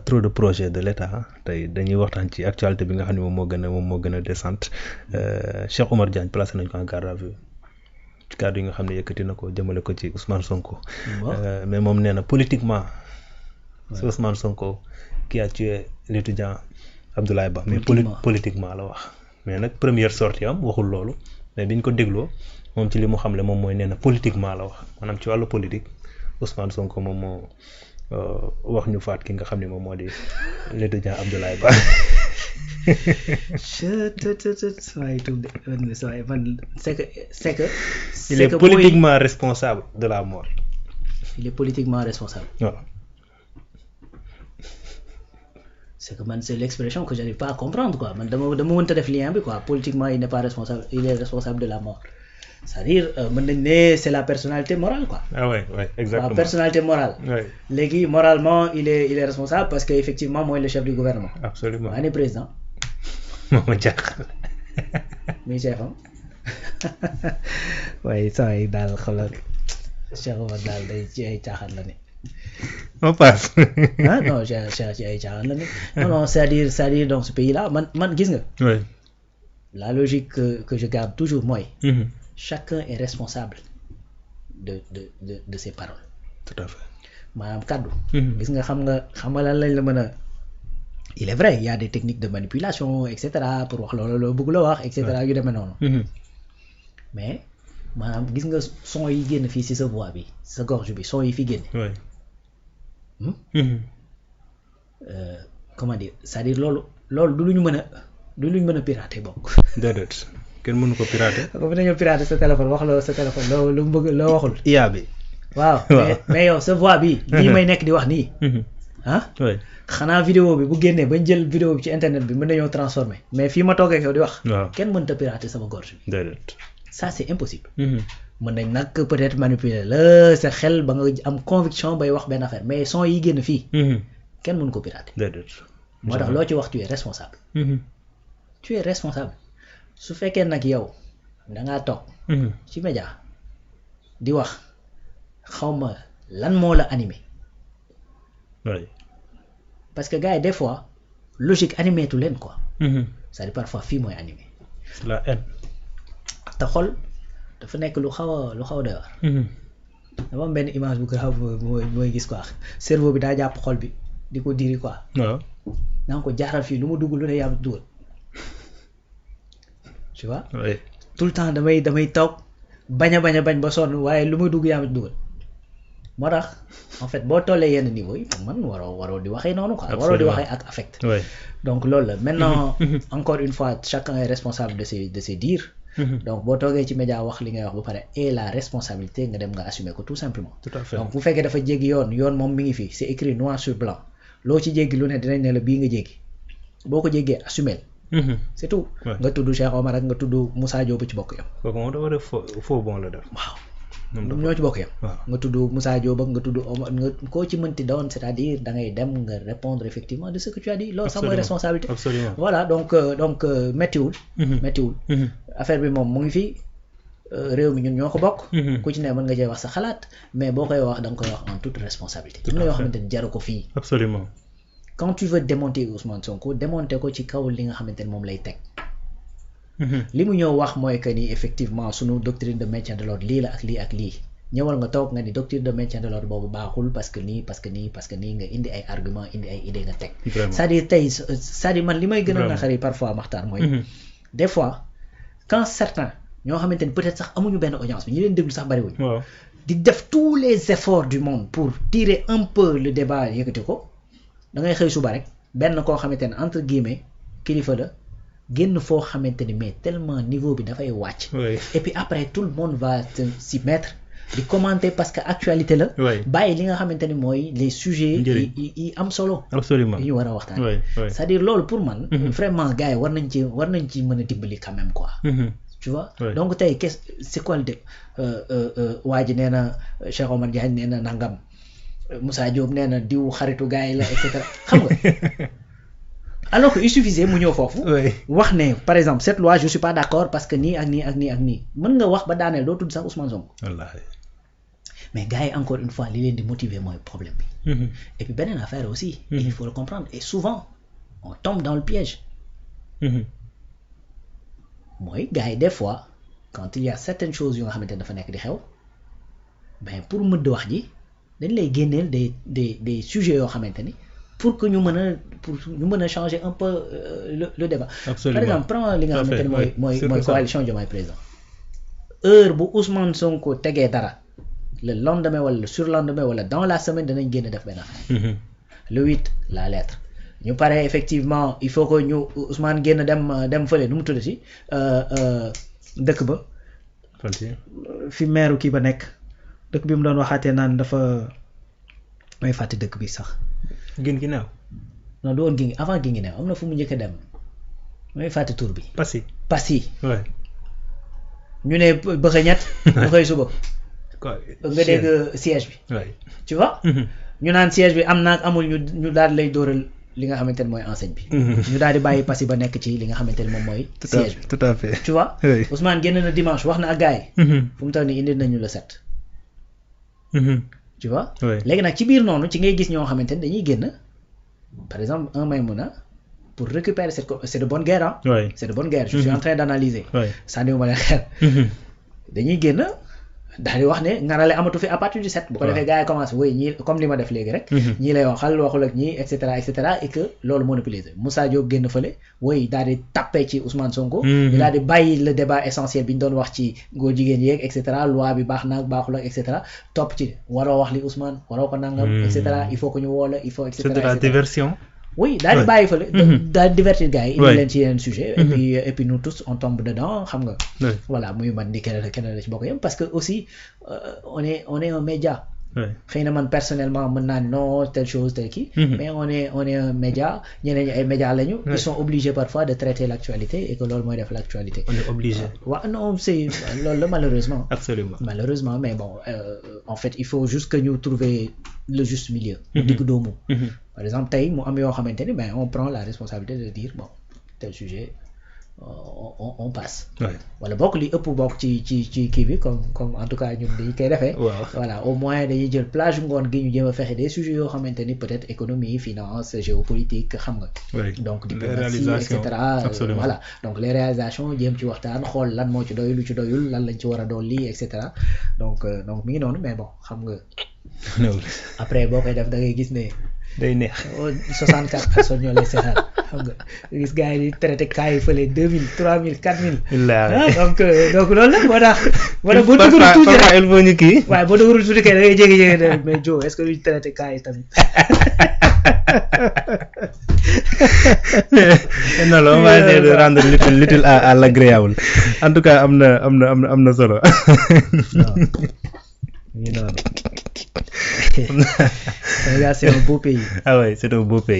trop de projets de l'État tey dañuy waxtaan ci actualité bi nga xam ne moom moo gën a décente Cheikh Oumar Diagne placé nañ ko en garde à vue ci kàddu yi nga xam ne yëkkati na ko jëmale ko ci Ousmane Sonko. Mais moom nee na politiquement. c'est Ousmane Sonko qui a tué l'étudiant Abdoulaye Ba. mais politiquement la wax. mais nag première sortie am waxul loolu mais biñ ko dégloo moom ci li mu xamle moom mooy nee na politiquement la wax maanaam ci wàllu politique Ousmane Sonko moom moo wax ñu faat ki nga xam ne moom moo di l'étudiant Abdoulaye Ba. c'est que il est politiquement responsable de la mort. il est politiquement responsable. waaw. c'est que man c'est l'expression que j'arrive pas à comprendre quoi man dama mënta def lien bi quoi politiquement il n'est pas responsable il est responsable de la mort c'est-à-dire mën nañ ne c'est la personnalité morale quoi. ah ouais exactement la personnalité morale. léegi moralement il est responsable parce que effectivement mooy le chef du gouvernement. absolument maa ne président. moo ma jaaxal. muy chef am waaye saa yi daal xoolal Cheikh Omar daal day ci ay caaxaan la ne. on passe. ah non ci ay caaxaan la ne non c'est-à-dire dans ce pays là man gis nga. oui. la logique que je garde toujours mooy. chacun est responsable de ses paroles. tout à fait. maanaam kaddu. gis nga xam nga lan lañ la mën a. il est vrai il y a des techniques de manipulation et cetera pour wax loolu loo bëgg la wax et cetera yu demee noonu. mais maanaam gis nga son yi génn fii ci sa voix bi sa gorge bi son yi fi génn. oui. comment dire c'est-à-dire loolu du lu ñu mën a pirater bokk. déedéet kenn mënu ko pirater. comme dañoo pirater sa téléphone wax la sa téléphone lu mu bëgg loo waxul. IA bi. waaw mais yow sa voix bi. lii may nekk di wax nii. ah. oui. xanaa vidéo bi bu génnee bañ jël vidéo bi ci internet bi mën nañoo transformer mais fii ma toogee ak yow di wax. waaw kenn mënta pirater sama gorge bi. déedéet. ça c'est impossible. mën nañ nag peut-être manipuler la sa xel ba nga am conviction bay wax benn affaire mais son yi génn fii. kenn mënu ko pirater. déedéet. moo tax loo ci wax tu es responsable. tu es responsable su fekkee nag yow dangaa toog. ci média di wax xawma lan moo la animé. oui. parce que gars yi des fois logique animé tu leen quoi. c'est-à-dire parfois fii mooy animé. c'est la haine. te xol dafa nekk lu xaw a doy waar. dafa am benn image bu grave mooy gis quoi cerveau bi daa jàpp xol bi di ko diri quoi. waaw. naa ko jaaral fii lu mu dugg lu ne yaa dugal tu vois. oui. tout le temps damay toog bañ ba sonn waaye lu ma dugg yaa dugal moo tax en fait boo tollee yenn niveau yi man waroo di waxee noonu quoi. waroo di waxee ak affect. oui. donc loolu la maintenant encore une fois chacun est responsable de ses dires. donc boo toogee ci média wax li ngay wax ba pare et la responsabilité nga dem nga assumer ko tout simplement. tout à fait. donc bu fekkee dafa jéggi yoon moom mi ngi fi c'est écrit noir sur blanc loo ci jéggi lu ne dinañ ne la bii nga jéggi boo ko jéggee assumer. c'est tout. nga tudd Cheikh Omar ak nga tudd Moussa Diop ci bokk yam. kooku moom dafa def faux bon la def. waaw ñoom ñoo ci bokk yam. nga tudd Moussa Diop ak nga tudd Omar nga koo ci mënti doon c'est-à-dire da ngay dem nga répondre effectivement de ce que tu as dit. loolu sax mooy responsabilité. absolument. voilà donc méttiwul. affaire bi moom mu ngi fi réew mi ñun ñoo ko bokk. ku ci ne mën nga cee wax sa xalaat mais boo koy wax da nga koy wax en toute responsabilité. am na yoo xamante ni jaru ko fii. absolument. quand tu veux démonter Ousmane Sonko démonter ko ci kaw li nga xamante ni moom lay teg. li mu ñëw wax mooy que ni effectivement sunu doctrine de maintien de l'ordre lii la ak lii ak lii ñëwal nga toog nga ni doctrine de maintien de l'ordre boobu baaxul parce que nii nga indi ay arguments indi ay idées nga teg. c'est-à-dire man li may gën a naqari parfois Makhtar mooy. des fois quand certains ñoo xamante ni peut-être sax amuñu benn audience bi ñu leen déglu sax bariwuñ. waaw di def tous les efforts du monde pour tirer un peu le débat yëkkati ko da ngay xëy suba rek benn koo xamante ne entre guillemets kilifa la génn foo xamante ni mais tellement niveau bi dafay wàcc. et puis après tout le monde va s'y mettre di commenter parce que actualité la. bàyyi li nga xamante ni mooy les sujets. yi am solo. absolument yi ñu war a waxtaan. c'est-à-dire loolu pour man. vraiment gars yi war nañ ci mën a dimbali quand même quoi. tu vois. donc tey c'est quoi le waa ji nee na Cheikh Omar Diagne nee na nangam Moussa Diop nee na diw xaritu gars yi la et cetera xam nga. alors que il suffisait mu ñëw foofu. wax ne par exemple cette loi je suis pas d'accord parce que nii ak nii ak nii ak nii mën nga wax ba daaneel doo tudd sax Ousmane Sonko. wallaahi. mais gars yi encore une fois li leen di motiver mooy problème bi. Et puis beneen affaire aussi. Il faut le comprendre et souvent on tombe dans le piège. mooy gars yi des fois quand il y a certaines choses yu nga xamante ne dafa nekk di xew ben pour mëdd wax ji dañ lay génneel des sujets yoo xamante ni pour que ñu mën a changer un peu le débat. Absolument. Par exemple prends li nga xamante ni mooy coalition Diomaye président. bu Ousmane Sonko tegee dara le lendemain wala le surlendemain wala dans la semaine danañ génn def benn affaire. Le 8 la lettre. ñu pare effectivement il faut que ñu Ousmane génn dem fële nu mu tudd si dëkk ba. fi maire kii ba nekk dëkk bi mu doon waxaatee naan dafa may fàtte dëkk bi sax. Guinguinéo. non du woon avant Guinguinéo am na fu mu njëkk a dem may fàtte tur bi. Passy. Ouais. ñu ne bëxe ñett. bu xëy suba. nga dégg siège bi. Ouais. tu vois. ñu naan siège bi am naag amul ñu daal lay dóoral li nga xamante ne mooy enseigne bi. ñu daal di bàyyi Passy ba nekk ci li nga xamante ne moom mooy. siège bi tout à fait. tu vois. Oui. Ousmane génn na dimanche wax na ak gars yi. fu mu toll nii indi nañu le 7. tu vois. Oui. léegi nag ci biir noonu ci ngay gis ñoo xamante ne dañuy génn par exemple un Maïmouna pour récupérer c'est de bonne guerre ah. Oui. c'est de bonne guerre je suis en train d'analyser. Oui. sànniwuma leen xel. dañuy génn daal di wax ne ngarale amatu fi à partir du 7. bu ko defee gars yi commencé woy ñii comme li ma def léegi rek. ñii lay waxal waxul ak ñii et cetera et que loolu monopoliser Moussa Diop génn fële woy daal di tappee ci Ousmane Sonko. ñu daal di bàyyi le débat essentiel bi ñu doon wax ci góor jigéen yeeg et cetera loi bi baax naag baaxul ak et cetera topp ci waroo wax li Ousmane waroo ko nangam. et cetera il faut que ñu woo la il faut et cetera. C'est de la diversion. oui daal di bàyyi fële. daal di divertir gars yi. indi Ouais. leen ci yeneen sujet et puis nous tous on tombe dedans xam nga. Oui. voilà muy man di keneen la ci bokk yam parce que aussi on est un média. Oui. xëy na man personnellement mën naa non telle chose telle kii. mais on est un média ñeneen ñi ay médias lañu. ils sont obligés parfois de traiter l'actualité et que loolu mooy def l'actualité. On est obligé. waaw non c'est loolu la malheureusement. Absolument. Malheureusement mais bon en fait il faut juste que ñu trouver le juste milieu. digg doomu. Par exemple tey mu am yoo xamante ni ben on prend la responsabilité de dire bon tel sujet on passe. Ouais. wala bokk li ëpp bokk ci kii bi comme en tout cas ñun dañu koy defee. Waaw. voilà au moins dañuy jël plage ngoon gi ñu jéem a fexe des sujets yoo xamante ni peut-être économie finance géopolitique xam nga. Oui. donc Les diplomatie et réalisations. cetera. Absolument. Voilà donc les réalisations jéem ci waxtaan xool lan moo ci doyul lu ci doyul lan lañ ci war a dolli et cetera donc mi ngi noonu mais bon xam nga Non. après boo koy def da ngay gis ne. Day neex. 64 personnes ñoo lay seetaan xam nga gis gars yi di traité cas yi fële 2000 3000 4000. Illaahi. donc loolu la moo tax. boo dëgërul tuuti parfois rek il faut ñu kii. waaye boo dëgërul tuuti kay da ngay jékki-jékki de mais Joe est-ce que duñ traité cas yi tamit. Non, on va essayer de rendre l'utile à l'agréable. En tout cas am na solo. non ñu noonu. Sénégal c'est un beau pays. Ah ouais, c'est un beau pays.